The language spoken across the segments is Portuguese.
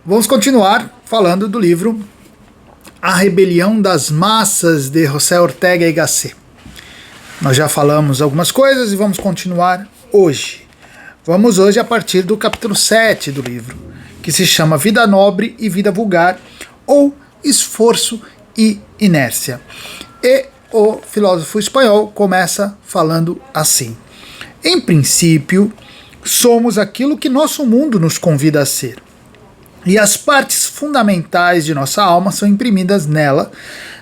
Vamos continuar falando do livro A Rebelião das Massas, de José Ortega y Gasset. Nós já falamos algumas coisas e vamos continuar hoje. Vamos hoje a partir do capítulo 7 do livro, que se chama Vida Nobre e Vida Vulgar, ou Esforço e Inércia. E o filósofo espanhol começa falando assim: em princípio, somos aquilo que nosso mundo nos convida a ser. E as partes fundamentais de nossa alma são imprimidas nela,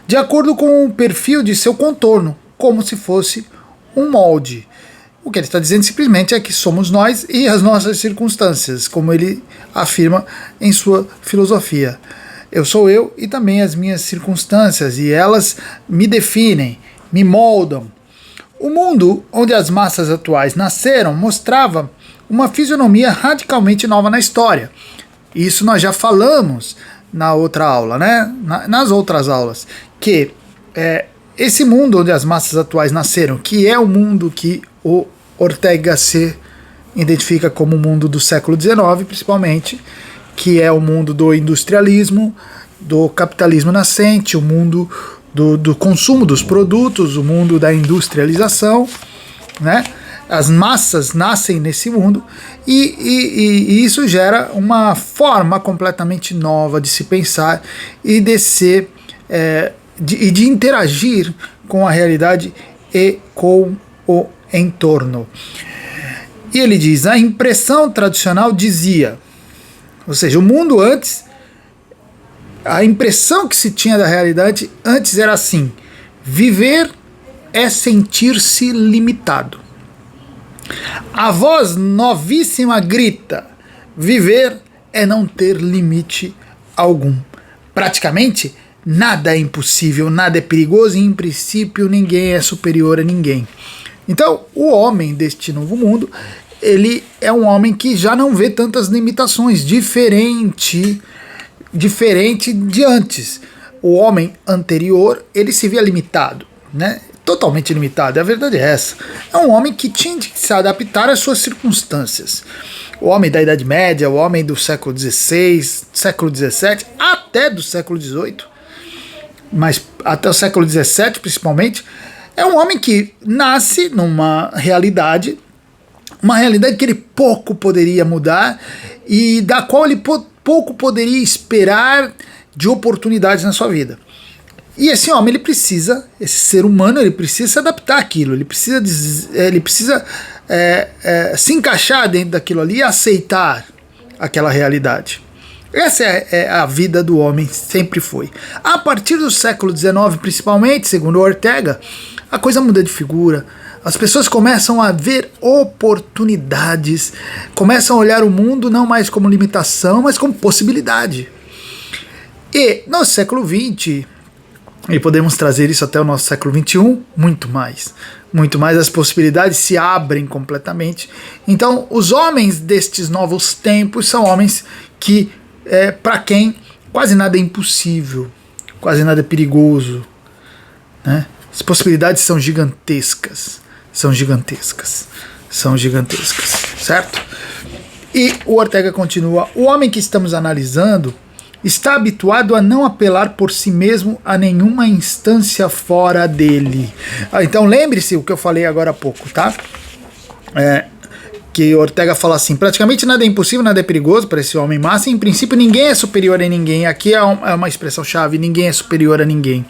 de acordo com o perfil de seu contorno, como se fosse um molde. O que ele está dizendo simplesmente é que somos nós e as nossas circunstâncias, como ele afirma em sua filosofia. Eu sou eu e também as minhas circunstâncias, e elas me definem, me moldam. O mundo onde as massas atuais nasceram mostrava uma fisionomia radicalmente nova na história. Isso nós já falamos na outra aula, né? Nas outras aulas, que esse mundo onde as massas atuais nasceram, que é o mundo que o Ortega y Gasset identifica como o mundo do século XIX, principalmente, que é o mundo do industrialismo, do capitalismo nascente, o mundo do consumo dos produtos, o mundo da industrialização, né? As massas nascem nesse mundo e isso gera uma forma completamente nova de se pensar e de ser de interagir com a realidade e com o entorno. E ele diz: a impressão tradicional dizia, ou seja, o mundo antes, a impressão que se tinha da realidade antes era assim: viver é sentir-se limitado. A voz novíssima grita: viver é não ter limite algum. Praticamente, nada é impossível, nada é perigoso e, em princípio, ninguém é superior a ninguém. Então, o homem deste novo mundo, ele é um homem que já não vê tantas limitações, diferente de antes. O homem anterior, ele se via limitado, né? Totalmente limitado, a verdade é essa. É um homem que tinha de se adaptar às suas circunstâncias. O homem da Idade Média, o homem do século XVI, século XVII, até do século XVIII, mas até o século XVII principalmente, é um homem que nasce numa realidade, uma realidade que ele pouco poderia mudar e da qual ele pouco poderia esperar de oportunidades na sua vida. E esse homem, ele precisa, esse ser humano, ele precisa se adaptar àquilo, ele precisa se encaixar dentro daquilo ali e aceitar aquela realidade. Essa é a vida do homem, sempre foi. A partir do século XIX, principalmente, segundo Ortega, a coisa muda de figura. As pessoas começam a ver oportunidades, começam a olhar o mundo não mais como limitação, mas como possibilidade. E no século XX, e podemos trazer isso até o nosso século XXI, muito mais, as possibilidades se abrem completamente. Então, os homens destes novos tempos são homens que, para quem quase nada é impossível, quase nada é perigoso, né? As possibilidades são gigantescas, certo? E o Ortega continua: o homem que estamos analisando está habituado a não apelar por si mesmo a nenhuma instância fora dele. Então lembre-se o que eu falei agora há pouco, tá? Que Ortega fala assim: praticamente nada é impossível, nada é perigoso para esse homem massa, e em princípio ninguém é superior a ninguém. Aqui é uma expressão-chave: ninguém é superior a ninguém.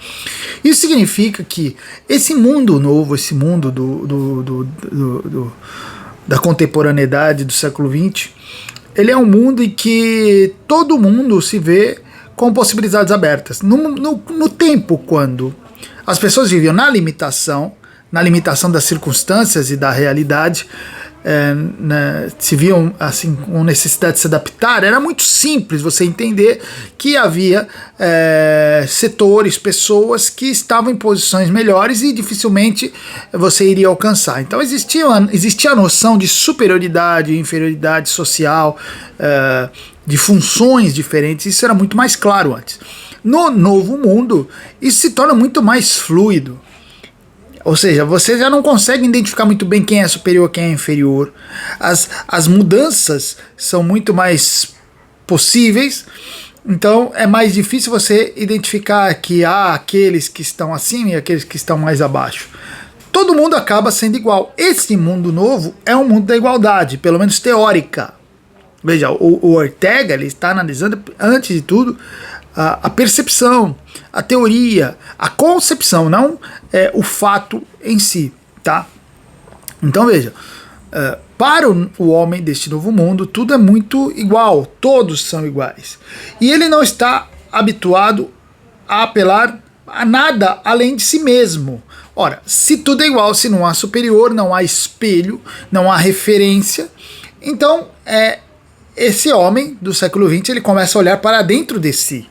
Isso significa que esse mundo novo, esse mundo da contemporaneidade do século XX, ele é um mundo em que todo mundo se vê com possibilidades abertas. No tempo quando as pessoas viviam na limitação das circunstâncias e da realidade, se viam assim com necessidade de se adaptar, era muito simples você entender que havia setores, pessoas que estavam em posições melhores e dificilmente você iria alcançar. Então existia a noção de superioridade, inferioridade social, de funções diferentes. Isso era muito mais claro antes. No novo mundo, isso se torna muito mais fluido. Ou seja, você já não consegue identificar muito bem quem é superior, quem é inferior. As mudanças são muito mais possíveis. Então é mais difícil você identificar que há aqueles que estão acima e aqueles que estão mais abaixo. Todo mundo acaba sendo igual. Esse mundo novo é um mundo da igualdade, pelo menos teórica. Veja, o Ortega ele está analisando, antes de tudo, a percepção, a teoria, a concepção, não o fato em si, tá? Então veja, para o homem deste novo mundo, tudo é muito igual, todos são iguais. E ele não está habituado a apelar a nada além de si mesmo. Ora, se tudo é igual, se não há superior, não há espelho, não há referência, então esse homem do século XX ele começa a olhar para dentro de si.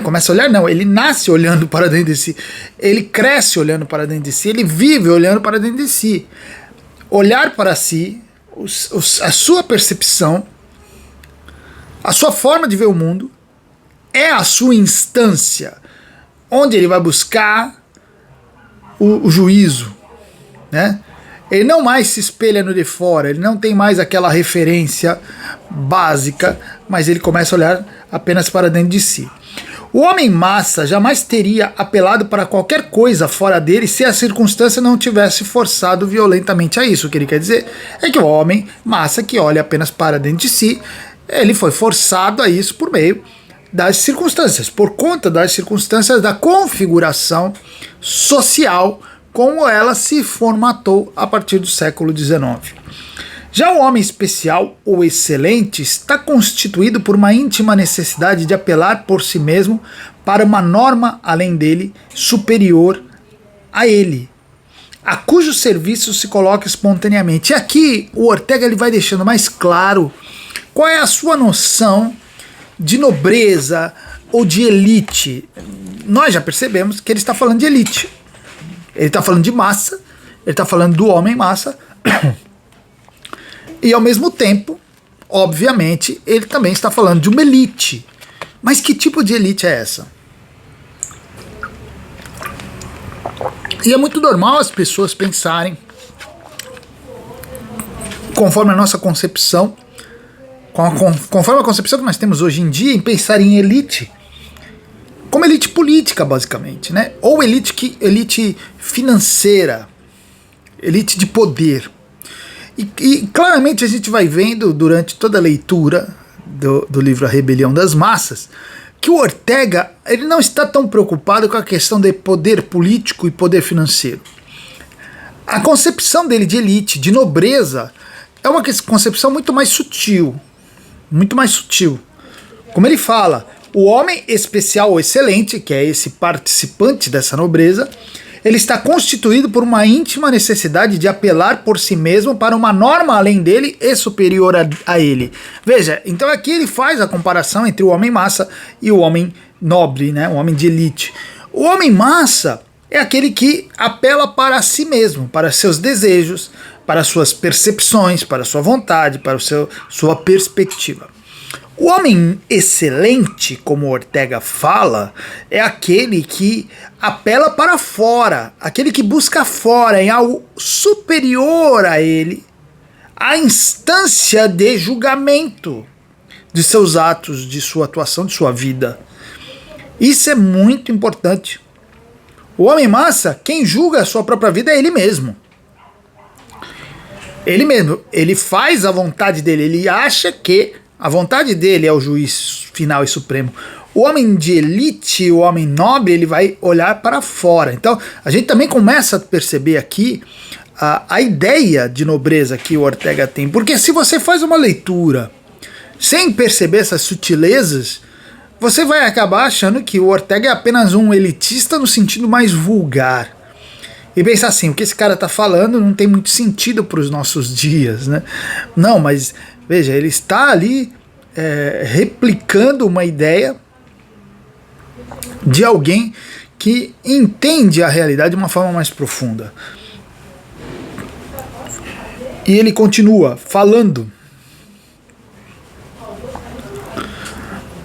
Começa a olhar, não, ele nasce olhando para dentro de si, ele cresce olhando para dentro de si, ele vive olhando para dentro de si. Olhar para si, a sua percepção, a sua forma de ver o mundo, é a sua instância, onde ele vai buscar o juízo, né? Ele não mais se espelha no de fora, ele não tem mais aquela referência básica, mas ele começa a olhar apenas para dentro de si. O homem massa jamais teria apelado para qualquer coisa fora dele se a circunstância não tivesse forçado violentamente a isso. O que ele quer dizer é que o homem massa que olha apenas para dentro de si, ele foi forçado a isso por meio das circunstâncias, por conta das circunstâncias da configuração social como ela se formatou a partir do século XIX. Já o homem especial ou excelente está constituído por uma íntima necessidade de apelar por si mesmo para uma norma além dele, superior a ele, a cujo serviço se coloca espontaneamente. E aqui o Ortega ele vai deixando mais claro qual é a sua noção de nobreza ou de elite. Nós já percebemos que ele está falando de elite. Ele está falando de massa, ele está falando do homem massa, e ao mesmo tempo, obviamente, ele também está falando de uma elite. Mas que tipo de elite é essa? E é muito normal as pessoas pensarem, conforme a nossa concepção, conforme a concepção que nós temos hoje em dia, em pensar em elite, como elite política, basicamente, né? Ou elite financeira, elite de poder. E claramente a gente vai vendo durante toda a leitura do livro A Rebelião das Massas que o Ortega ele não está tão preocupado com a questão de poder político e poder financeiro. A concepção dele de elite, de nobreza, é uma concepção muito mais sutil. Muito mais sutil. Como ele fala, o homem especial ou excelente, que é esse participante dessa nobreza, ele está constituído por uma íntima necessidade de apelar por si mesmo para uma norma além dele e superior a ele. Veja, então aqui ele faz a comparação entre o homem massa e o homem nobre, né? O homem de elite. O homem massa é aquele que apela para si mesmo, para seus desejos, para suas percepções, para sua vontade, para sua perspectiva. O homem excelente, como Ortega fala, é aquele que apela para fora, aquele que busca fora, em algo superior a ele, a instância de julgamento de seus atos, de sua atuação, de sua vida. Isso é muito importante. O homem massa, quem julga a sua própria vida é ele mesmo. Ele mesmo, ele faz a vontade dele, ele acha que a vontade dele é o juiz final e supremo. O homem de elite, o homem nobre, ele vai olhar para fora. Então, a gente também começa a perceber aqui a ideia de nobreza que o Ortega tem. Porque se você faz uma leitura sem perceber essas sutilezas, você vai acabar achando que o Ortega é apenas um elitista no sentido mais vulgar. E pensar assim, o que esse cara está falando não tem muito sentido para os nossos dias, né? Não, mas veja, ele está ali replicando uma ideia de alguém que entende a realidade de uma forma mais profunda. E ele continua falando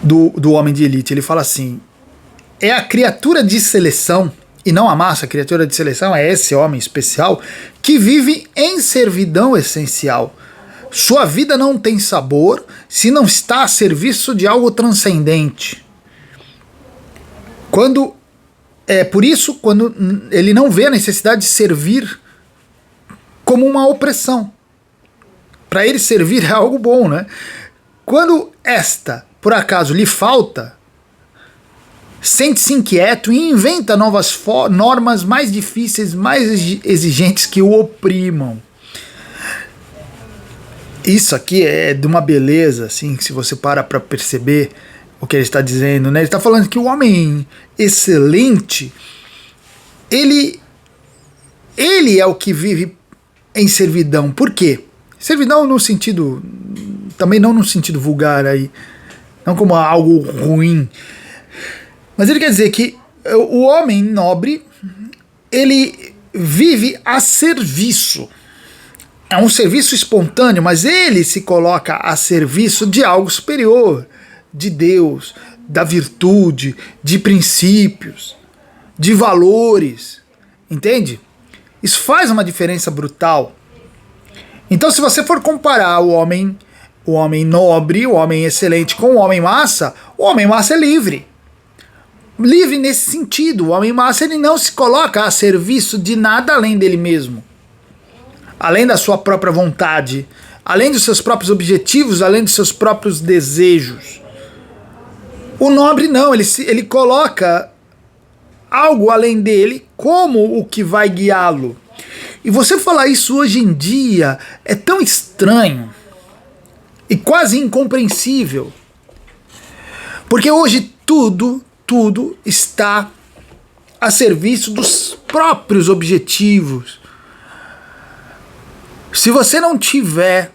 do homem de elite. Ele fala assim: é a criatura de seleção, e não a massa, a criatura de seleção é esse homem especial que vive em servidão essencial, Sua vida não tem sabor se não está a serviço de algo transcendente. Por isso, quando ele não vê a necessidade de servir como uma opressão. Para ele servir é algo bom, né? Quando esta, por acaso, lhe falta, sente-se inquieto e inventa novas normas mais difíceis, mais exigentes que o oprimam. Isso aqui é de uma beleza, assim, se você para perceber o que ele está dizendo, né? Ele está falando que o homem excelente, ele é o que vive em servidão. Por quê? Servidão no sentido, também não no sentido vulgar aí, não como algo ruim, mas ele quer dizer que o homem nobre, ele vive a serviço. É um serviço espontâneo, mas ele se coloca a serviço de algo superior, de Deus, da virtude, de princípios, de valores, entende? Isso faz uma diferença brutal. Então, se você for comparar o homem nobre, o homem excelente com o homem massa é livre. Livre nesse sentido. O homem massa, ele não se coloca a serviço de nada além dele mesmo. Além da sua própria vontade, além dos seus próprios objetivos, além dos seus próprios desejos. O nobre não, ele coloca algo além dele como o que vai guiá-lo. E você falar isso hoje em dia é tão estranho e quase incompreensível. Porque hoje tudo está a serviço dos próprios objetivos. Se você não tiver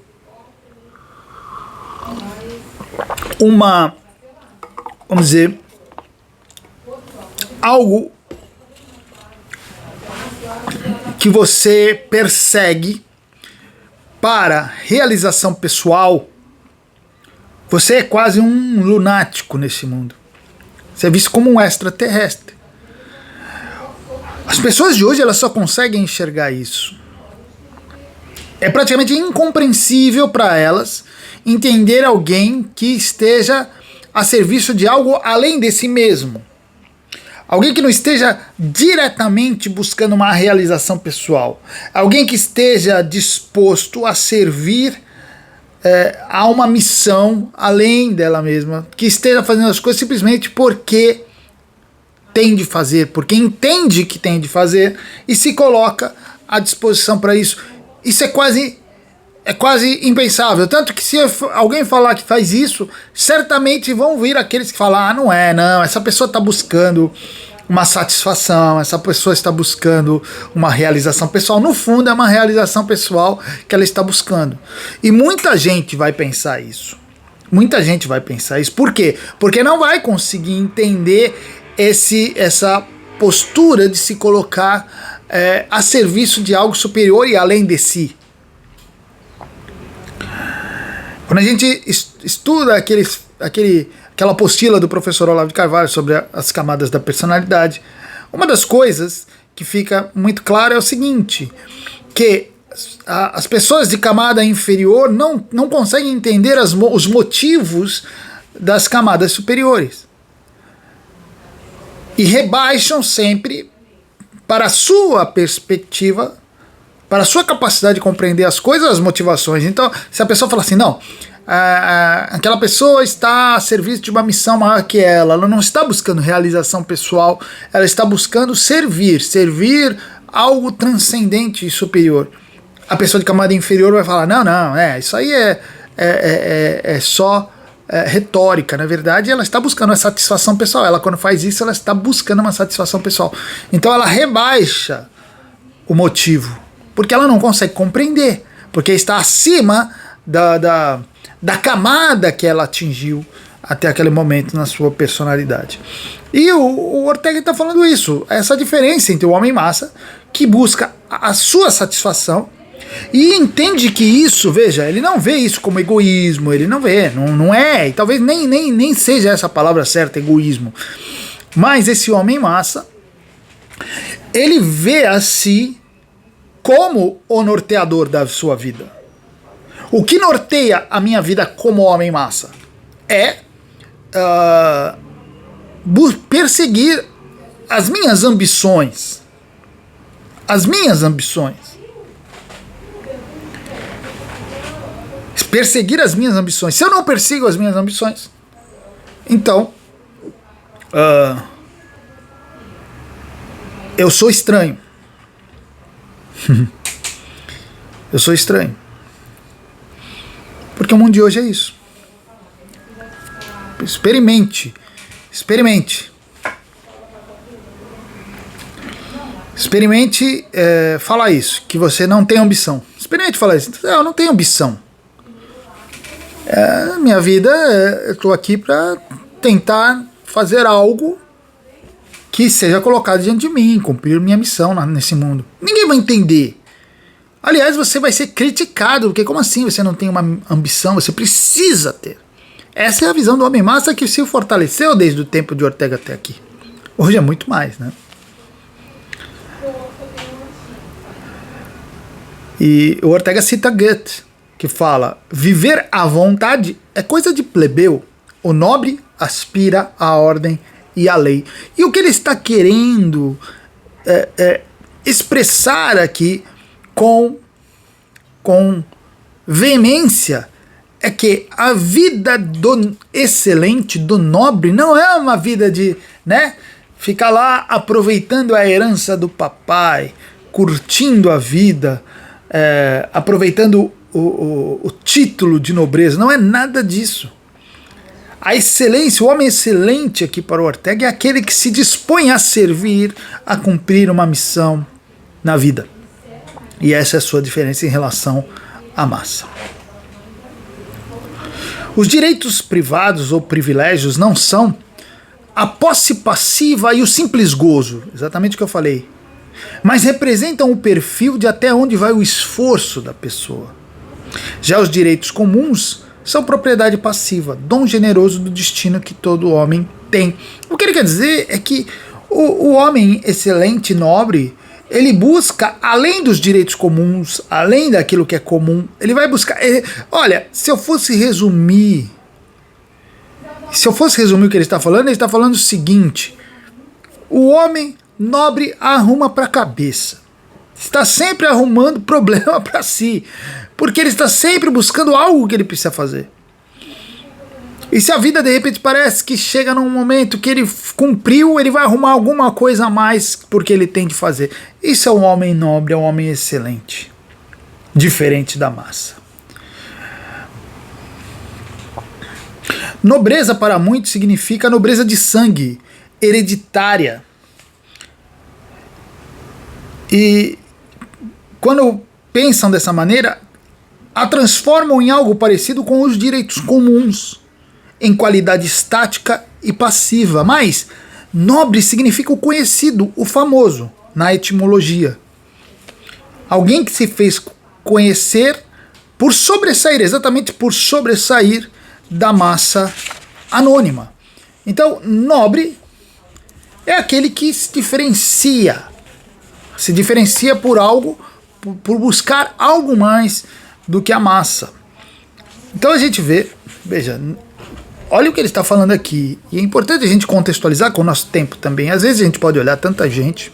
vamos dizer, algo que você persegue para realização pessoal, você é quase um lunático nesse mundo. Você é visto como um extraterrestre. As pessoas de hoje, elas só conseguem enxergar isso. É praticamente incompreensível para elas entender alguém que esteja a serviço de algo além de si mesmo. Alguém que não esteja diretamente buscando uma realização pessoal. Alguém que esteja disposto a servir a uma missão além dela mesma. Que esteja fazendo as coisas simplesmente porque tem de fazer, porque entende que tem de fazer e se coloca à disposição para isso. Isso é quase impensável. Tanto que se alguém falar que faz isso, certamente vão vir aqueles que falam, não, essa pessoa está buscando uma satisfação, essa pessoa está buscando uma realização pessoal. No fundo, é uma realização pessoal que ela está buscando. E muita gente vai pensar isso. Muita gente vai pensar isso. Por quê? Porque não vai conseguir entender essa postura de se colocar a serviço de algo superior e além de si. Quando a gente estuda aquela apostila do professor Olavo de Carvalho sobre as camadas da personalidade, uma das coisas que fica muito claro é o seguinte, que as pessoas de camada inferior não conseguem entender os motivos das camadas superiores. E rebaixam sempre para a sua perspectiva, para a sua capacidade de compreender as coisas, as motivações. Então, se a pessoa fala assim, não, aquela pessoa está a serviço de uma missão maior que ela não está buscando realização pessoal, ela está buscando servir algo transcendente e superior. A pessoa de camada inferior vai falar, não, isso aí é só retórica. Na verdade, ela está buscando uma satisfação pessoal. Ela, quando faz isso, ela está buscando uma satisfação pessoal. Então ela rebaixa o motivo, porque ela não consegue compreender, porque está acima da camada que ela atingiu até aquele momento na sua personalidade. E o Ortega está falando isso, essa diferença entre o homem massa, que busca a sua satisfação e entende que isso, veja, ele não vê isso como egoísmo, ele não vê, não é, e talvez nem seja essa a palavra certa, egoísmo, mas esse homem massa, ele vê a si como o norteador da sua vida. O que norteia a minha vida como homem massa é perseguir as minhas ambições. As minhas ambições. Perseguir as minhas ambições. Se eu não persigo as minhas ambições, então eu sou estranho. Eu sou estranho. Porque o mundo de hoje é isso. Experimente. Experimente. Experimente falar isso, que você não tem ambição. Experimente falar isso. Eu não tenho ambição. Minha vida, eu estou aqui para tentar fazer algo que seja colocado diante de mim, cumprir minha missão nesse mundo. Ninguém vai entender. Aliás, você vai ser criticado, porque como assim você não tem uma ambição? Você precisa ter. Essa é a visão do homem massa que se fortaleceu desde o tempo de Ortega até aqui. Hoje é muito mais, né? E o Ortega cita Goethe, que fala: viver à vontade é coisa de plebeu. O nobre aspira à ordem e à lei. E o que ele está querendo expressar aqui com veemência é que a vida do excelente, do nobre, não é uma vida de, né, ficar lá aproveitando a herança do papai, curtindo a vida, aproveitando o título de nobreza. Não é nada disso. A excelência, o homem excelente aqui para o Ortega é aquele que se dispõe a servir, a cumprir uma missão na vida. E essa é a sua diferença em relação à massa. Os direitos privados ou privilégios não são a posse passiva e o simples gozo, exatamente o que eu falei, mas representam o perfil de até onde vai o esforço da pessoa. Já os direitos comuns são propriedade passiva, dom generoso do destino que todo homem tem. O que ele quer dizer é que o homem excelente, nobre, ele busca, além dos direitos comuns, além daquilo que é comum, ele vai buscar... olha, se eu fosse resumir o que ele está falando o seguinte: o homem nobre arruma para a cabeça. Está sempre arrumando problema para si, porque ele está sempre buscando algo que ele precisa fazer. E se a vida de repente parece que chega num momento que ele cumpriu, ele vai arrumar alguma coisa a mais porque ele tem de fazer. Isso é um homem nobre, é um homem excelente, diferente da massa. Nobreza para muitos significa nobreza de sangue, hereditária. E quando pensam dessa maneira, a transformam em algo parecido com os direitos comuns, em qualidade estática e passiva. Mas nobre significa o conhecido, o famoso, na etimologia. Alguém que se fez conhecer por sobressair, exatamente por sobressair da massa anônima. Então, nobre é aquele que se diferencia por algo, por buscar algo mais do que a massa. Então a gente vê, veja, olha o que ele está falando aqui. E é importante a gente contextualizar com o nosso tempo também. Às vezes a gente pode olhar tanta gente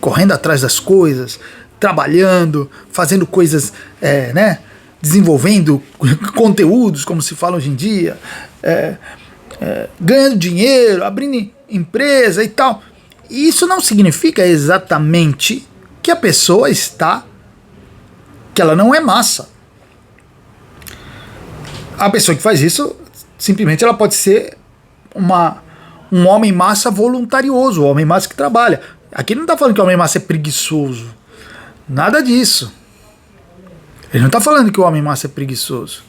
correndo atrás das coisas, trabalhando, fazendo coisas, desenvolvendo conteúdos, como se fala hoje em dia, ganhando dinheiro, abrindo empresa e tal. E isso não significa exatamente que a pessoa que ela não é massa. A pessoa que faz isso, simplesmente ela pode ser um homem massa voluntarioso, um homem massa que trabalha. Aqui ele não está falando que o homem massa é preguiçoso. Nada disso. Ele não está falando que o homem massa é preguiçoso.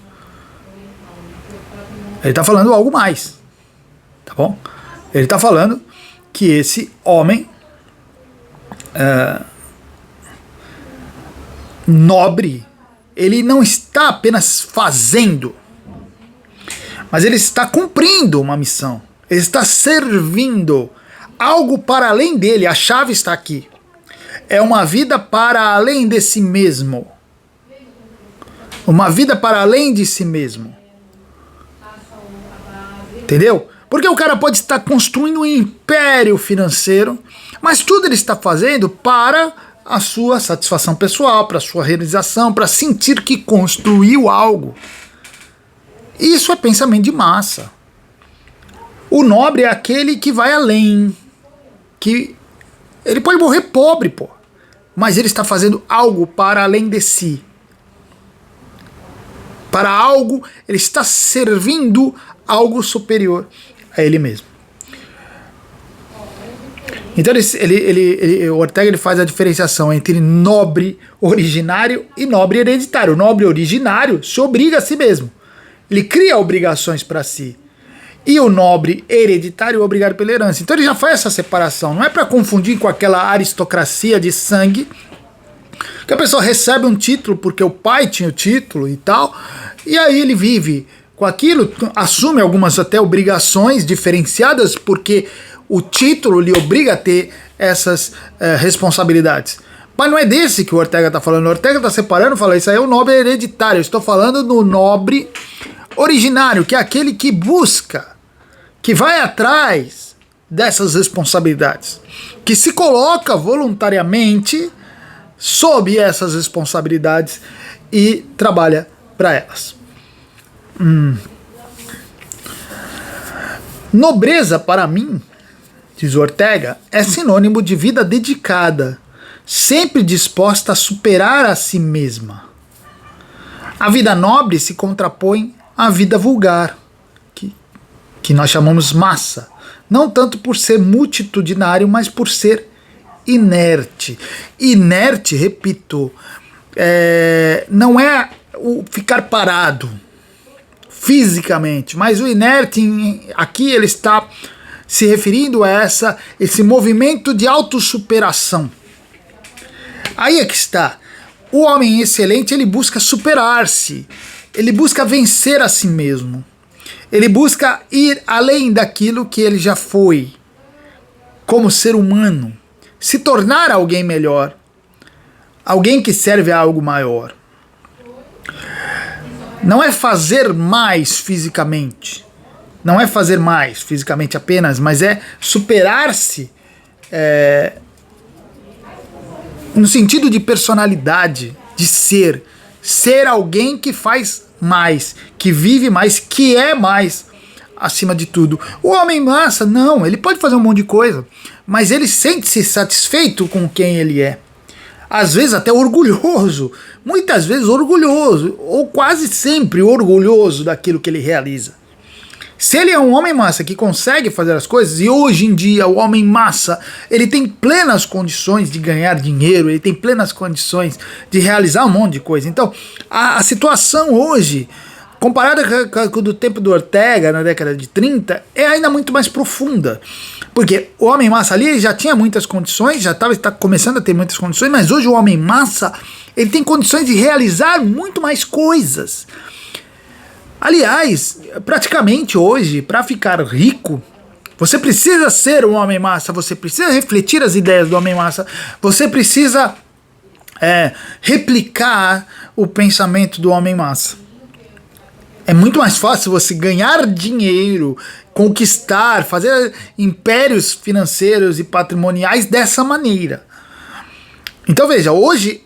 Ele está falando algo mais. Tá bom? Ele está falando que esse homem nobre, ele não está apenas fazendo, mas ele está cumprindo uma missão. Ele está servindo algo para além dele. A chave está aqui. É uma vida para além de si mesmo. uma vida para além de si mesmo. Entendeu? Porque o cara pode estar construindo um império financeiro, mas tudo ele está fazendo para a sua satisfação pessoal, para a sua realização, para sentir que construiu algo. Isso é pensamento de massa. O nobre é aquele que vai além, que ele pode morrer pobre, pô, mas ele está fazendo algo para além de si. Para algo, ele está servindo algo superior a ele mesmo. Então o Ortega ele faz a diferenciação entre nobre originário e nobre hereditário. O nobre originário se obriga a si mesmo. Ele cria obrigações para si. E o nobre hereditário é obrigado pela herança. Então ele já faz essa separação. Não é para confundir com aquela aristocracia de sangue, que a pessoa recebe um título porque o pai tinha o título e tal, e aí ele vive com aquilo, assume algumas até obrigações diferenciadas porque o título lhe obriga a ter essas responsabilidades. Mas não é desse que o Ortega está falando. O Ortega está separando e fala, isso aí é o nobre hereditário. Eu estou falando do nobre originário, que é aquele que busca, que vai atrás dessas responsabilidades, que se coloca voluntariamente sob essas responsabilidades e trabalha para elas. Nobreza, para mim, diz Ortega, é sinônimo de vida dedicada, sempre disposta a superar a si mesma. A vida nobre se contrapõe à vida vulgar, que nós chamamos massa, não tanto por ser multitudinário, mas por ser inerte. Inerte, repito, não é o ficar parado fisicamente, mas o inerte aqui ele está se referindo a esse movimento de autossuperação. Aí é que está. O homem excelente, ele busca superar-se, ele busca vencer a si mesmo, ele busca ir além daquilo que ele já foi, como ser humano, se tornar alguém melhor, alguém que serve a algo maior. Não é fazer mais fisicamente, não é fazer mais fisicamente apenas, mas é superar-se no sentido de personalidade, de ser alguém que faz mais, que vive mais, que é mais acima de tudo. O homem massa, não, ele pode fazer um monte de coisa, mas ele sente-se satisfeito com quem ele é. Às vezes até orgulhoso, muitas vezes orgulhoso, ou quase sempre orgulhoso daquilo que ele realiza. Se ele é um homem massa que consegue fazer as coisas, e hoje em dia o homem massa, ele tem plenas condições de ganhar dinheiro, ele tem plenas condições de realizar um monte de coisa. Então, a situação hoje, comparada com o do tempo do Ortega, na década de 30, é ainda muito mais profunda. Porque o homem massa ali já tinha muitas condições, já está começando a ter muitas condições, mas hoje o homem massa, ele tem condições de realizar muito mais coisas. Aliás, praticamente hoje, para ficar rico, você precisa ser um homem massa, você precisa refletir as ideias do homem massa, você precisa replicar o pensamento do homem massa. É muito mais fácil você ganhar dinheiro, conquistar, fazer impérios financeiros e patrimoniais dessa maneira. Então veja, hoje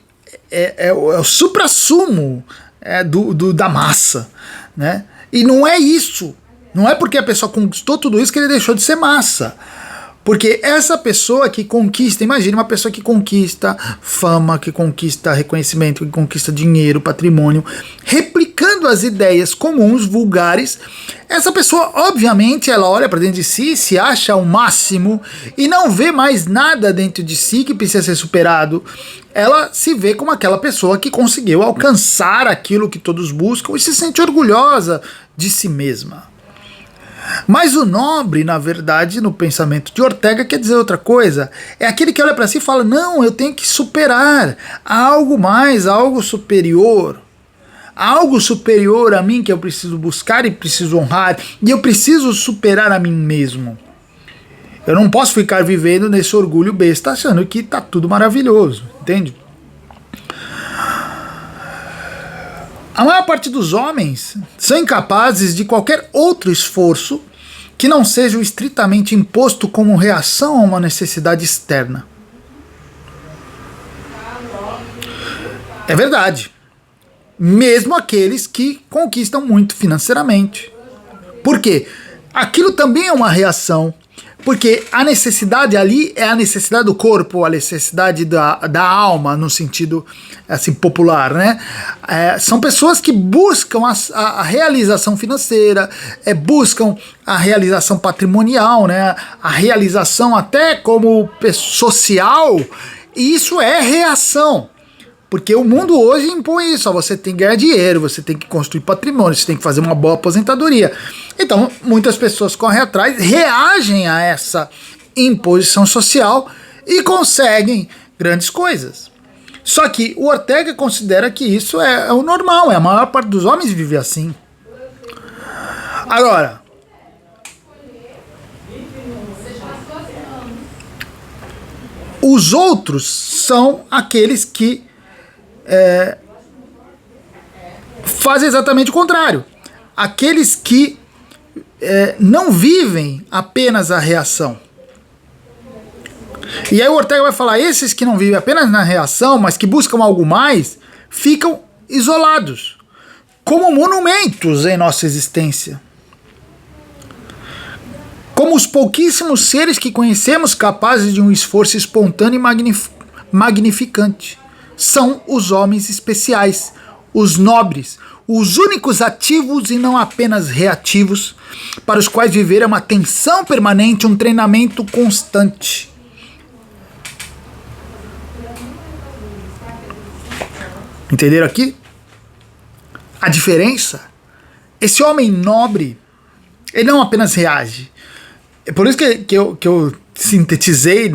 é o suprassumo da massa, né? E não é isso, não é porque a pessoa conquistou tudo isso que ele deixou de ser massa. Porque essa pessoa que conquista, imagine uma pessoa que conquista fama, que conquista reconhecimento, que conquista dinheiro, patrimônio, replicando as ideias comuns, vulgares, essa pessoa, obviamente, ela olha para dentro de si, se acha o máximo e não vê mais nada dentro de si que precisa ser superado. Ela se vê como aquela pessoa que conseguiu alcançar aquilo que todos buscam e se sente orgulhosa de si mesma. Mas o nobre, na verdade, no pensamento de Ortega, quer dizer outra coisa. É aquele que olha para si e fala, não, eu tenho que superar algo mais, algo superior. Algo superior a mim que eu preciso buscar e preciso honrar. E eu preciso superar a mim mesmo. Eu não posso ficar vivendo nesse orgulho besta achando que tá tudo maravilhoso, entende? A maior parte dos homens são incapazes de qualquer outro esforço que não seja o estritamente imposto como reação a uma necessidade externa. É verdade. Mesmo aqueles que conquistam muito financeiramente. Por quê? Aquilo também é uma reação. Porque a necessidade ali é a necessidade do corpo, a necessidade da alma, no sentido assim, popular, né? São pessoas que buscam a realização financeira, buscam a realização patrimonial, né? A realização até como social, e isso é reação. Porque o mundo hoje impõe isso, ó, você tem que ganhar dinheiro, você tem que construir patrimônio, você tem que fazer uma boa aposentadoria. Então, muitas pessoas correm atrás, reagem a essa imposição social e conseguem grandes coisas. Só que o Ortega considera que isso é o normal, a maior parte dos homens vive assim. Agora, os outros são aqueles que fazem exatamente o contrário. Aqueles que não vivem apenas a reação. E aí o Ortega vai falar, esses que não vivem apenas na reação, mas que buscam algo mais, ficam isolados, como monumentos em nossa existência. Como os pouquíssimos seres que conhecemos capazes de um esforço espontâneo e magnificante. São os homens especiais, os nobres, os únicos ativos e não apenas reativos, para os quais viver é uma tensão permanente, um treinamento constante. Entenderam aqui? A diferença? Esse homem nobre, ele não apenas reage. É por isso que eu sintetizei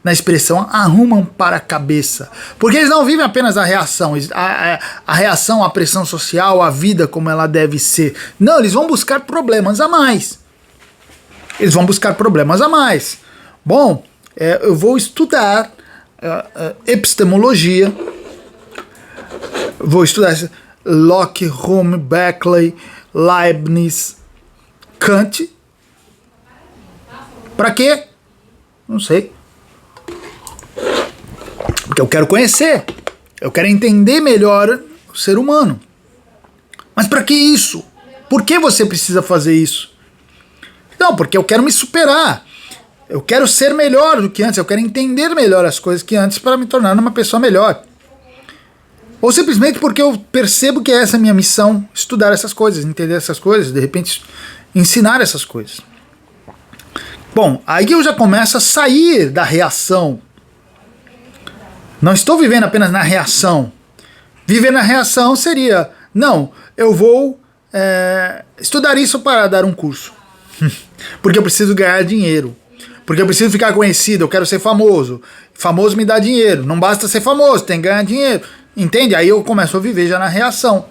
na expressão arrumam para a cabeça. Porque eles não vivem apenas a reação, a reação à pressão social, à vida como ela deve ser. Não, eles vão buscar problemas a mais. Eles vão buscar problemas a mais. Bom, eu vou estudar epistemologia, vou estudar Locke, Hume, Berkeley, Leibniz, Kant. Para quê? Não sei. Porque eu quero conhecer, eu quero entender melhor o ser humano. Mas para que isso? Por que você precisa fazer isso? Não, porque eu quero me superar. Eu quero ser melhor do que antes, eu quero entender melhor as coisas que antes para me tornar uma pessoa melhor. Ou simplesmente porque eu percebo que essa é a minha missão, estudar essas coisas, entender essas coisas, de repente ensinar essas coisas. Bom, aí eu já começo a sair da reação. Não estou vivendo apenas na reação. Viver na reação seria, não, eu vou estudar isso para dar um curso. Porque eu preciso ganhar dinheiro. Porque eu preciso ficar conhecido, eu quero ser famoso. Famoso me dá dinheiro. Não basta ser famoso, tem que ganhar dinheiro. Entende? Aí eu começo a viver já na reação.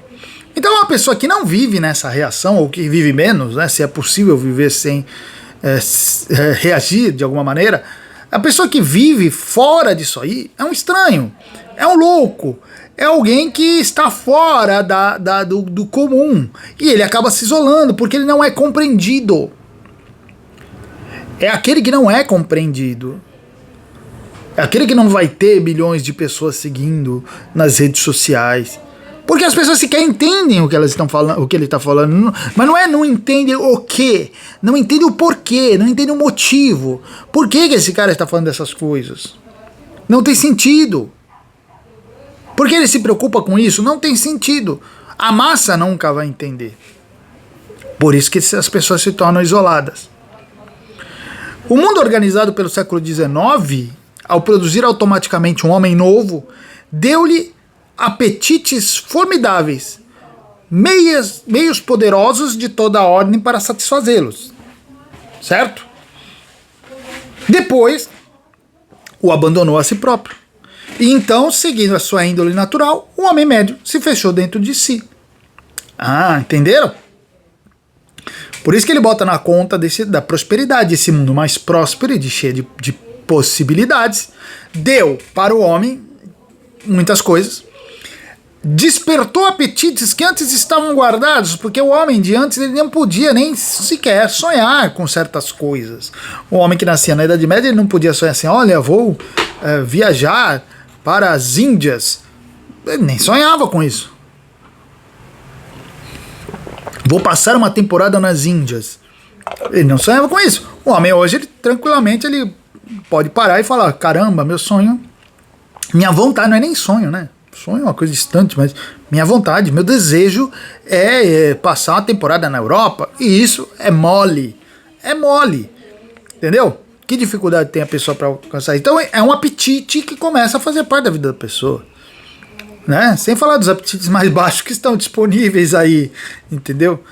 Então uma pessoa que não vive nessa reação, ou que vive menos, né, se é possível viver sem reagir de alguma maneira, a pessoa que vive fora disso aí é um estranho, é um louco, é alguém que está fora do comum, e ele acaba se isolando porque ele não é compreendido. É aquele que não é compreendido, é aquele que não vai ter bilhões de pessoas seguindo nas redes sociais. Porque as pessoas sequer entendem o que elas estão falando, o que ele está falando, mas não entendem o quê, não entendem o porquê, não entendem o motivo. Por que esse cara está falando dessas coisas? Não tem sentido. Por que ele se preocupa com isso? Não tem sentido. A massa nunca vai entender. Por isso que as pessoas se tornam isoladas. O mundo organizado pelo século XIX, ao produzir automaticamente um homem novo, deu-lhe apetites formidáveis, meios poderosos de toda a ordem para satisfazê-los, certo? Depois, o abandonou a si próprio. E então, seguindo a sua índole natural, o homem médio se fechou dentro de si. Ah, entenderam? Por isso que ele bota na conta da prosperidade, esse mundo mais próspero e cheio de possibilidades, deu para o homem muitas coisas, despertou apetites que antes estavam guardados, porque o homem de antes ele não podia nem sequer sonhar com certas coisas. O homem que nascia na Idade Média ele não podia sonhar assim, olha, vou viajar para as Índias. Ele nem sonhava com isso. Vou passar uma temporada nas Índias. Ele não sonhava com isso. O homem hoje, ele, tranquilamente, ele pode parar e falar, caramba, meu sonho, minha vontade, não é nem sonho, né? Sonho é uma coisa distante, mas minha vontade, meu desejo é passar uma temporada na Europa, e isso é mole. É mole. Entendeu? Que dificuldade tem a pessoa para alcançar? Então é um apetite que começa a fazer parte da vida da pessoa. Né? Sem falar dos apetites mais baixos que estão disponíveis aí. Entendeu?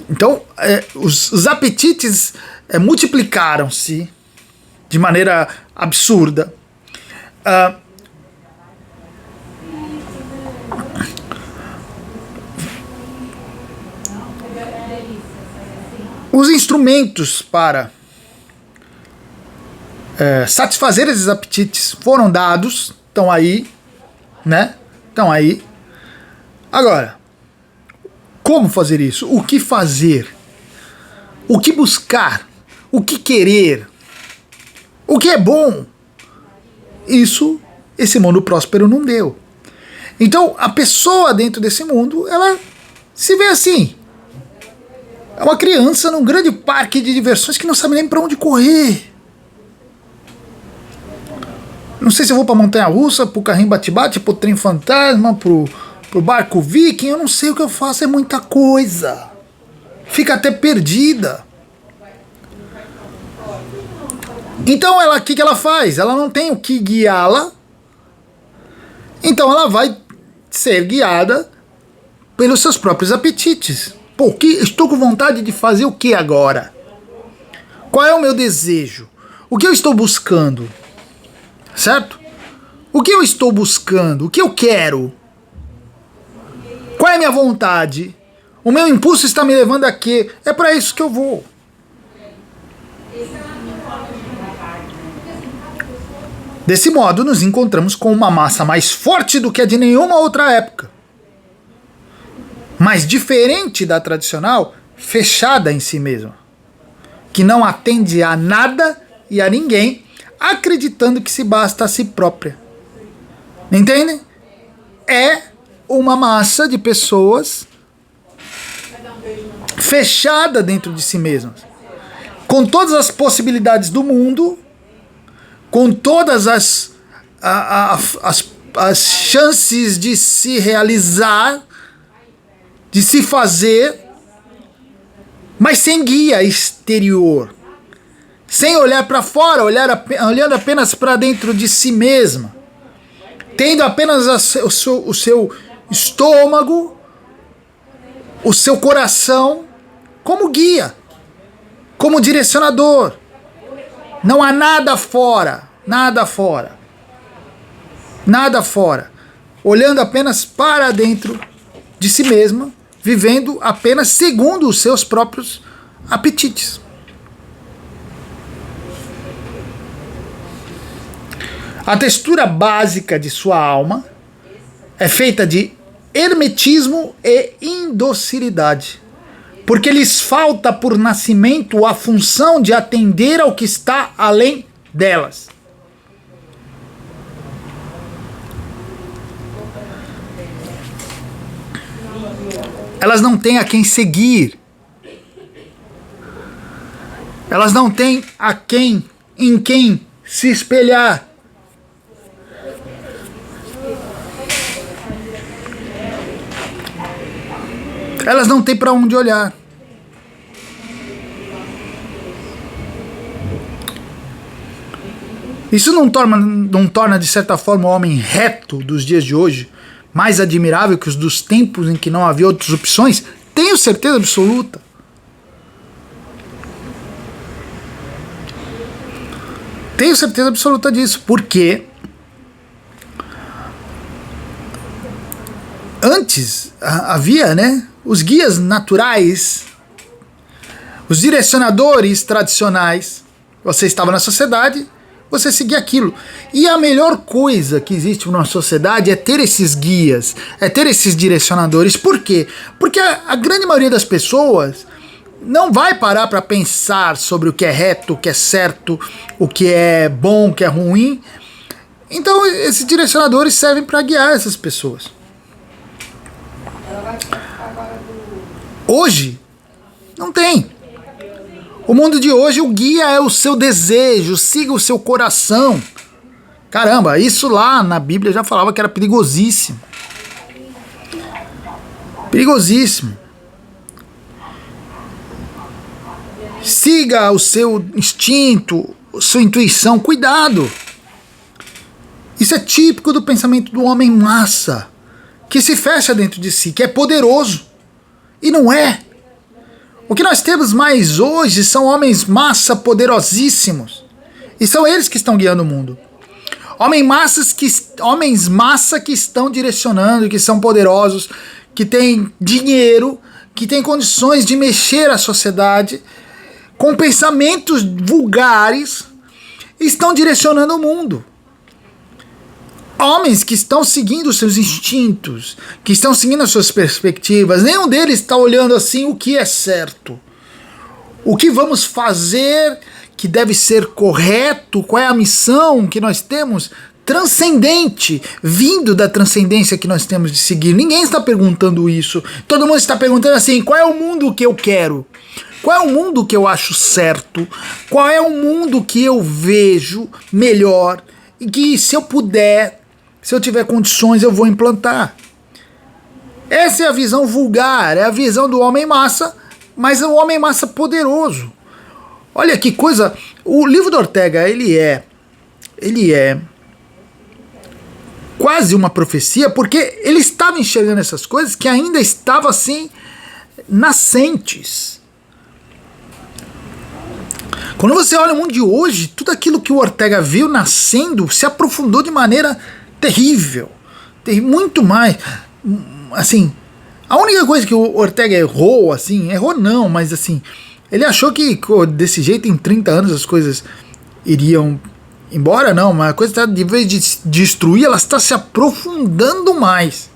Então, os apetites multiplicaram-se de maneira absurda. Os instrumentos para satisfazer esses apetites foram dados, estão aí, né? Estão aí. Agora, como fazer isso? O que fazer? O que buscar? O que querer? O que é bom? Isso, esse mundo próspero não deu. Então, a pessoa dentro desse mundo, ela se vê assim. É uma criança num grande parque de diversões que não sabe nem para onde correr. Não sei se eu vou pra montanha-russa, pro carrinho bate-bate, pro trem fantasma, pro barco viking, eu não sei o que eu faço, é muita coisa. Fica até perdida. Então o que ela faz? Ela não tem o que guiá-la. Então ela vai ser guiada pelos seus próprios apetites. Pô, estou com vontade de fazer o que agora? Qual é o meu desejo? O que eu estou buscando? Certo? O que eu estou buscando? O que eu quero? Qual é a minha vontade? O meu impulso está me levando a quê? É para isso que eu vou. Desse modo, nos encontramos com uma massa mais forte do que a de nenhuma outra época. Mas diferente da tradicional, fechada em si mesma. Que não atende a nada e a ninguém, acreditando que se basta a si própria. Entendem? É uma massa de pessoas fechada dentro de si mesmas. Com todas as possibilidades do mundo, com todas as chances de se realizar, de se fazer, mas sem guia exterior. Sem olhar para fora, olhando apenas para dentro de si mesma. Tendo apenas o seu estômago, o seu coração como guia, como direcionador. Não há nada fora, nada fora. Nada fora. Olhando apenas para dentro de si mesma, vivendo apenas segundo os seus próprios apetites. A textura básica de sua alma é feita de hermetismo e indocilidade, porque lhes falta por nascimento a função de atender ao que está além delas. Elas não têm a quem seguir. Elas não têm em quem se espelhar. Elas não têm para onde olhar. Isso não torna, de certa forma, o homem reto dos dias de hoje mais admirável que os dos tempos em que não havia outras opções? Tenho certeza absoluta. Tenho certeza absoluta disso, porque antes havia, né, os guias naturais, os direcionadores tradicionais. Você estava na sociedade, você seguir aquilo. E a melhor coisa que existe na sociedade é ter esses guias, é ter esses direcionadores. Por quê? Porque a grande maioria das pessoas não vai parar para pensar sobre o que é reto, o que é certo, o que é bom, o que é ruim. Então esses direcionadores servem para guiar essas pessoas. Hoje, não tem. O mundo de hoje, o guia é o seu desejo, siga o seu coração. Caramba, isso lá na Bíblia já falava que era perigosíssimo. Perigosíssimo. Siga o seu instinto, a sua intuição, cuidado. Isso é típico do pensamento do homem massa, que se fecha dentro de si, que é poderoso. E não é. O que nós temos mais hoje são homens massa poderosíssimos. E são eles que estão guiando o mundo. Homens massa que estão direcionando, que são poderosos, que têm dinheiro, que têm condições de mexer a sociedade, com pensamentos vulgares, estão direcionando o mundo. Homens que estão seguindo os seus instintos, que estão seguindo as suas perspectivas, nenhum deles está olhando assim o que é certo. O que vamos fazer que deve ser correto, qual é a missão que nós temos transcendente, vindo da transcendência que nós temos de seguir. Ninguém está perguntando isso. Todo mundo está perguntando assim, qual é o mundo que eu quero? Qual é o mundo que eu acho certo? Qual é o mundo que eu vejo melhor? E que se eu puder, se eu tiver condições, eu vou implantar. Essa é a visão vulgar, é a visão do homem massa, mas é um homem massa poderoso. Olha que coisa, o livro do Ortega, ele é quase uma profecia, porque ele estava enxergando essas coisas que ainda estavam assim, nascentes. Quando você olha o mundo de hoje, tudo aquilo que o Ortega viu nascendo se aprofundou de maneira terrível. Tem muito mais. Assim, a única coisa que o Ortega errou, assim, errou não, mas assim, ele achou que desse jeito em 30 anos as coisas iriam embora, não, mas a coisa está, de vez de destruir, ela está se aprofundando mais.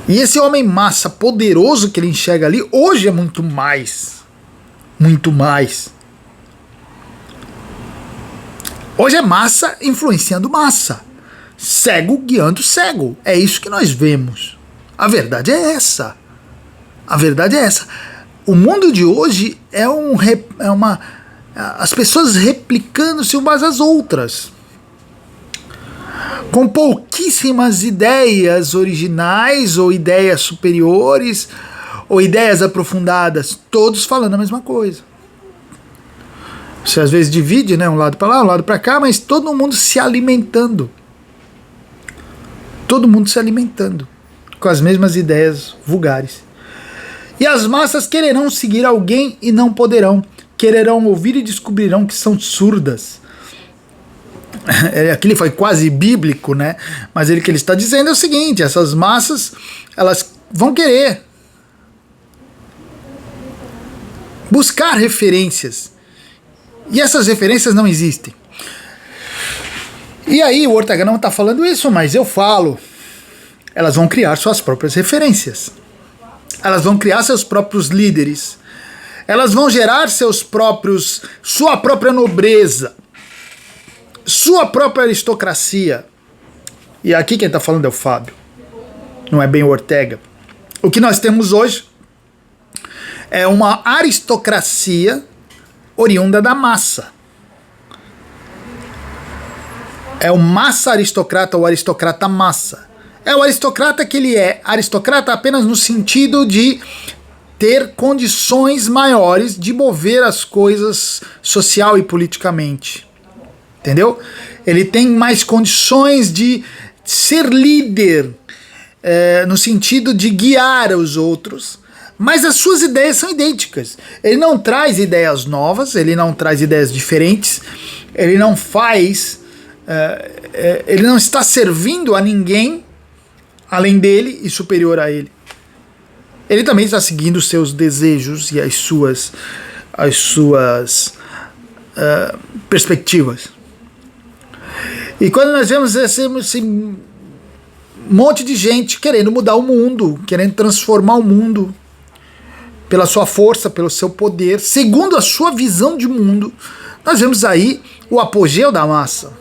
E esse homem massa poderoso que ele enxerga ali, hoje é muito mais. Muito mais. Hoje é massa influenciando massa. Cego guiando cego. É isso que nós vemos. A verdade é essa. A verdade é essa. O mundo de hoje é uma... As pessoas replicando-se umas às outras, com pouquíssimas ideias originais, ou ideias superiores, ou ideias aprofundadas, todos falando a mesma coisa. Você às vezes divide, né, um lado para lá, um lado para cá, mas todo mundo se alimentando. Todo mundo se alimentando, com as mesmas ideias vulgares. E as massas quererão seguir alguém e não poderão. Quererão ouvir e descobrirão que são surdas. Aquilo foi quase bíblico, né? Mas o que ele está dizendo é o seguinte: essas massas, elas vão querer buscar referências, e essas referências não existem. E aí o Ortega não está falando isso, mas eu falo. Elas vão criar suas próprias referências, elas vão criar seus próprios líderes, elas vão gerar sua própria nobreza, sua própria aristocracia. E aqui quem está falando é o Fábio, não é bem o Ortega. O que nós temos hoje é uma aristocracia oriunda da massa. É o massa aristocrata ou aristocrata massa. É o aristocrata que ele é aristocrata apenas no sentido de ter condições maiores de mover as coisas social e politicamente. Entendeu? Ele tem mais condições de ser líder, no sentido de guiar os outros, mas as suas ideias são idênticas. Ele não traz ideias novas, ele não traz ideias diferentes, ele não faz, ele não está servindo a ninguém além dele e superior a ele. Ele também está seguindo os seus desejos e as suas as suas perspectivas. E quando nós vemos esse monte de gente querendo mudar o mundo, querendo transformar o mundo pela sua força, pelo seu poder, segundo a sua visão de mundo, nós vemos aí o apogeu da massa.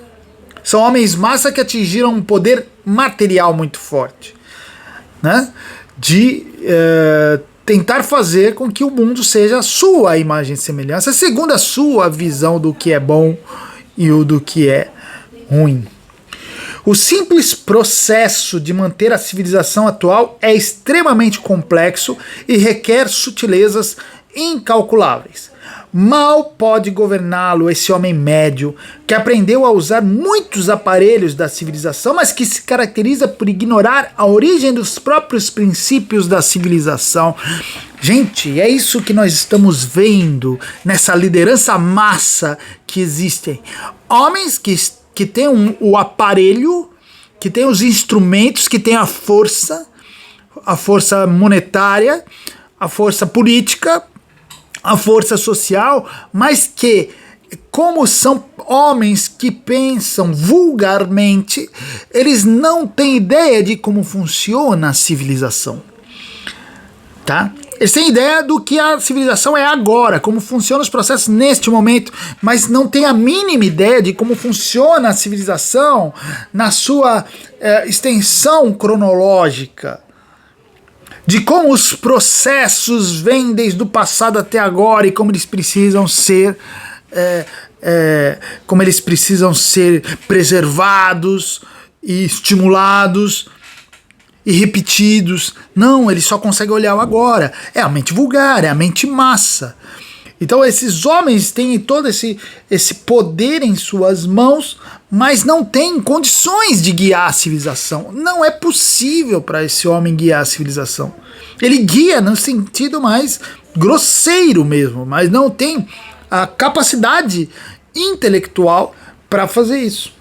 São homens massa que atingiram um poder material muito forte, né? De tentar fazer com que o mundo seja a sua imagem e semelhança, segundo a sua visão do que é bom e o do que é ruim. O simples processo de manter a civilização atual é extremamente complexo e requer sutilezas incalculáveis. Mal pode governá-lo esse homem médio que aprendeu a usar muitos aparelhos da civilização, mas que se caracteriza por ignorar a origem dos próprios princípios da civilização. Gente, é isso que nós estamos vendo nessa liderança massa que existem. Homens que têm o aparelho, que têm os instrumentos, que têm a força monetária, a força política, a força social, mas que, como são homens que pensam vulgarmente, eles não têm ideia de como funciona a civilização. Tá? Eles têm ideia do que a civilização é agora, como funcionam os processos neste momento, mas não têm a mínima ideia de como funciona a civilização na sua extensão cronológica, de como os processos vêm desde o passado até agora e como eles precisam ser preservados e estimulados e repetidos. Não, ele só consegue olhar o agora. É a mente vulgar, é a mente massa. Então esses homens têm todo esse poder em suas mãos, mas não têm condições de guiar a civilização. Não é possível para esse homem guiar a civilização. Ele guia no sentido mais grosseiro mesmo, mas não tem a capacidade intelectual para fazer isso.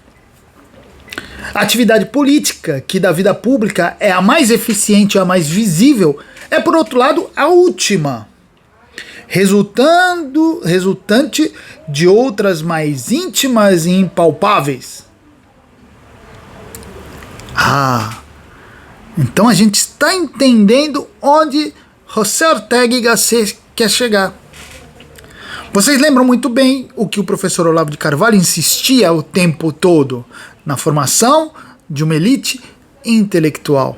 A atividade política, que da vida pública é a mais eficiente e a mais visível, é, por outro lado, a última, resultante de outras mais íntimas e impalpáveis. Então a gente está entendendo onde José Ortega y Gasset quer chegar. Vocês lembram muito bem o que o professor Olavo de Carvalho insistia o tempo todo na formação de uma elite intelectual.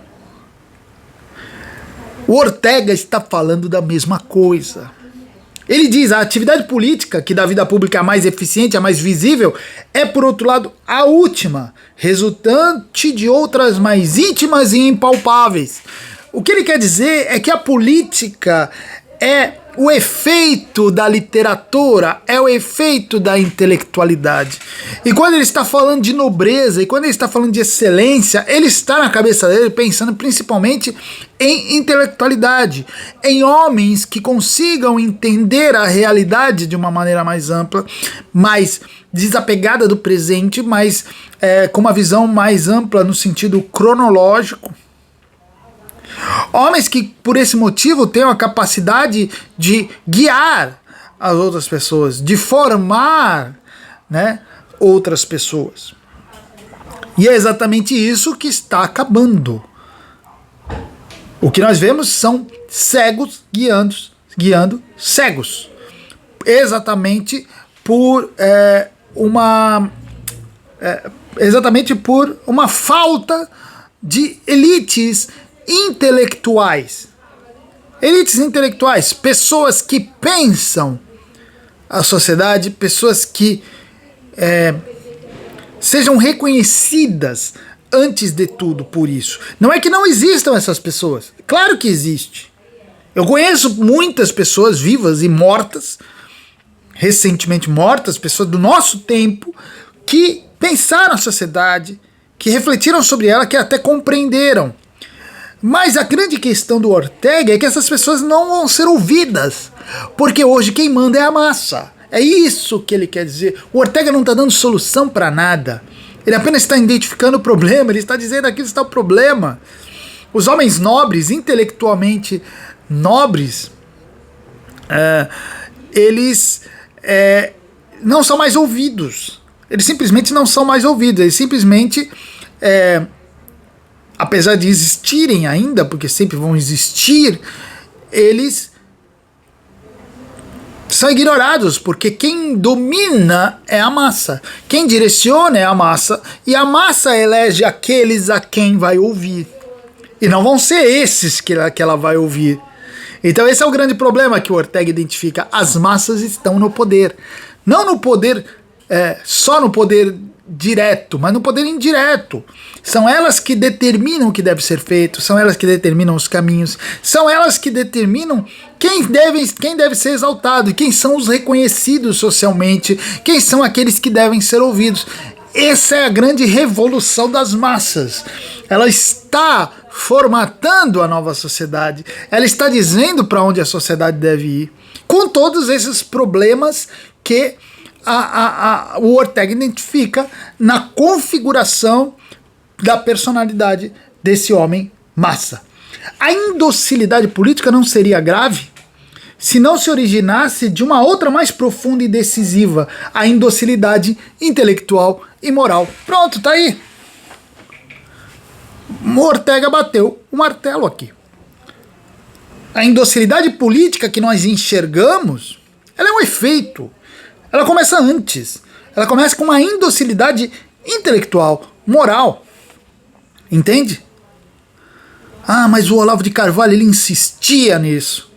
O Ortega está falando da mesma coisa. Ele diz: a atividade política, que da vida pública é a mais eficiente, a mais visível, é, por outro lado, a última, resultante de outras mais íntimas e impalpáveis. O que ele quer dizer é que a política é o efeito da literatura, é o efeito da intelectualidade. E quando ele está falando de nobreza, e quando ele está falando de excelência, ele está na cabeça dele pensando principalmente em intelectualidade, em homens que consigam entender a realidade de uma maneira mais ampla, mais desapegada do presente, mas com uma visão mais ampla no sentido cronológico. Homens que, por esse motivo, têm a capacidade de guiar as outras pessoas, de formar, né, outras pessoas. E é exatamente isso que está acabando. O que nós vemos são cegos guiando cegos. Exatamente por uma falta de elites intelectuais. Elites intelectuais, pessoas que pensam a sociedade, pessoas que sejam reconhecidas antes de tudo por isso. Não é que não existam essas pessoas, claro que existe. Eu conheço muitas pessoas vivas e mortas, recentemente mortas, pessoas do nosso tempo, que pensaram a sociedade, que refletiram sobre ela, que até compreenderam. Mas a grande questão do Ortega é que essas pessoas não vão ser ouvidas, porque hoje quem manda é a massa. É isso que ele quer dizer. O Ortega não está dando solução para nada. Ele apenas está identificando o problema, ele está dizendo: aqui está o problema. Os homens nobres, intelectualmente nobres, eles não são mais ouvidos. Eles simplesmente não são mais ouvidos. Eles simplesmente, apesar de existirem ainda, porque sempre vão existir, eles são ignorados, porque quem domina é a massa, quem direciona é a massa, e a massa elege aqueles a quem vai ouvir, e não vão ser esses que ela vai ouvir. Então esse é o grande problema que o Ortega identifica. As massas estão no poder, não no poder, só no poder direto, mas no poder indireto. São elas que determinam o que deve ser feito, são elas que determinam os caminhos, são elas que determinam quem deve ser exaltado, quem são os reconhecidos socialmente, quem são aqueles que devem ser ouvidos. Essa é a grande revolução das massas. Ela está formatando a nova sociedade, ela está dizendo para onde a sociedade deve ir, com todos esses problemas que o Ortega identifica na configuração da personalidade desse homem massa. A indocilidade política não seria grave se não se originasse de uma outra mais profunda e decisiva, a indocilidade intelectual e moral. Pronto, tá aí. Ortega bateu o martelo aqui. A indocilidade política que nós enxergamos, ela é um efeito. Ela começa antes. Ela começa com uma indocilidade intelectual, moral. Entende? Ah, mas o Olavo de Carvalho, ele insistia nisso.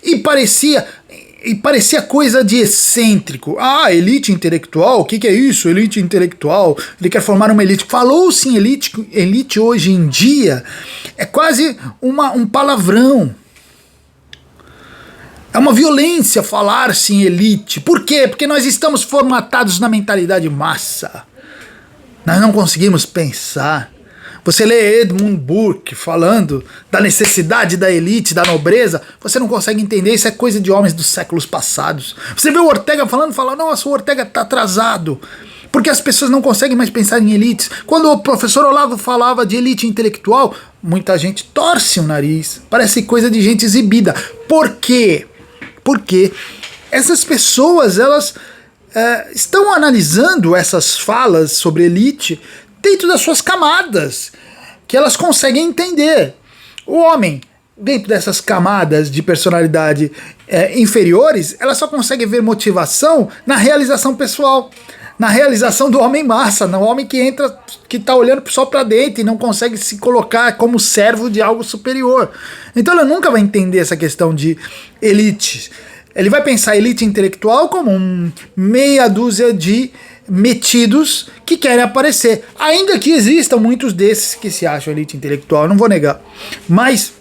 E parecia coisa de excêntrico. Ah, elite intelectual, o que é isso? Elite intelectual, ele quer formar uma elite. Falou-se em elite hoje em dia, é quase um palavrão. É uma violência falar-se em elite. Por quê? Porque nós estamos formatados na mentalidade massa. Nós não conseguimos pensar. Você lê Edmund Burke falando da necessidade da elite, da nobreza, você não consegue entender, isso é coisa de homens dos séculos passados. Você vê o Ortega falando, fala, nossa, o Ortega está atrasado, porque as pessoas não conseguem mais pensar em elites. Quando o professor Olavo falava de elite intelectual, muita gente torce o nariz, parece coisa de gente exibida. Por quê? Porque essas pessoas, elas estão analisando essas falas sobre elite dentro das suas camadas, que elas conseguem entender. O homem, dentro dessas camadas de personalidade inferiores, ela só consegue ver motivação na realização pessoal, na realização do homem massa, no homem que entra, que está olhando só para dentro e não consegue se colocar como servo de algo superior. Então ela nunca vai entender essa questão de elite. Ele vai pensar elite intelectual como meia dúzia de metidos que querem aparecer, ainda que existam muitos desses que se acham elite intelectual, não vou negar, mas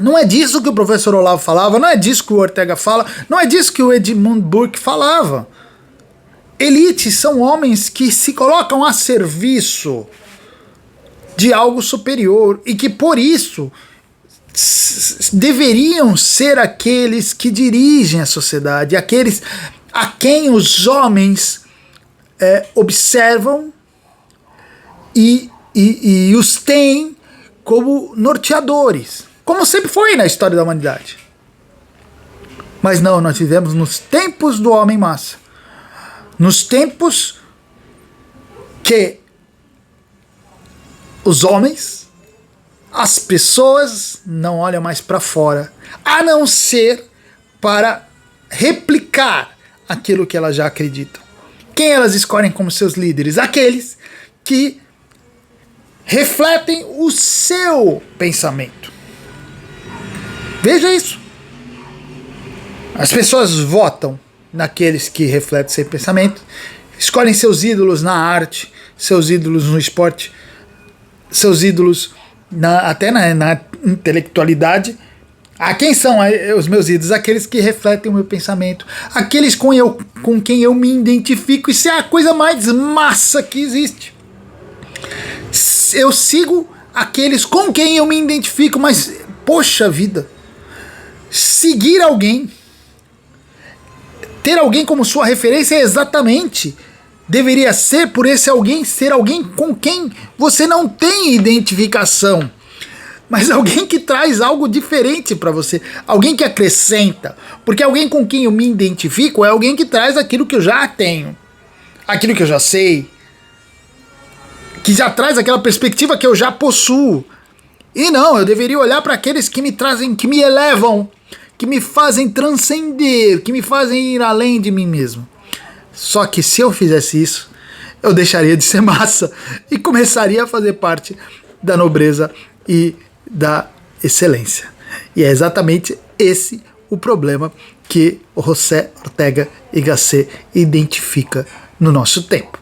não é disso que o professor Olavo falava, não é disso que o Ortega fala, não é disso que o Edmund Burke falava. Elites são homens que se colocam a serviço de algo superior e que por isso deveriam ser aqueles que dirigem a sociedade, aqueles a quem os homens observam e os têm como norteadores, como sempre foi na história da humanidade. Mas não, nós vivemos nos tempos do homem massa, nos tempos que os homens, as pessoas não olham mais para fora, a não ser para replicar aquilo que elas já acreditam. Quem elas escolhem como seus líderes? Aqueles que refletem o seu pensamento. Veja isso. As pessoas votam naqueles que refletem seu pensamento, escolhem seus ídolos na arte, seus ídolos no esporte, seus ídolos até na intelectualidade. Quem são os meus ídolos? Aqueles que refletem o meu pensamento, aqueles com quem eu me identifico. Isso é a coisa mais massa que existe. Eu sigo aqueles com quem eu me identifico, mas, poxa vida, seguir alguém, ter alguém como sua referência é exatamente, deveria ser por esse alguém ser alguém com quem você não tem identificação. mas alguém que traz algo diferente para você, alguém que acrescenta, porque alguém com quem eu me identifico é alguém que traz aquilo que eu já tenho, aquilo que eu já sei, que já traz aquela perspectiva que eu já possuo. E não, eu deveria olhar para aqueles que me trazem, que me elevam, que me fazem transcender, que me fazem ir além de mim mesmo. Só que se eu fizesse isso, eu deixaria de ser massa e começaria a fazer parte da nobreza e da excelência. E é exatamente esse o problema que o José Ortega y Gasset identifica no nosso tempo.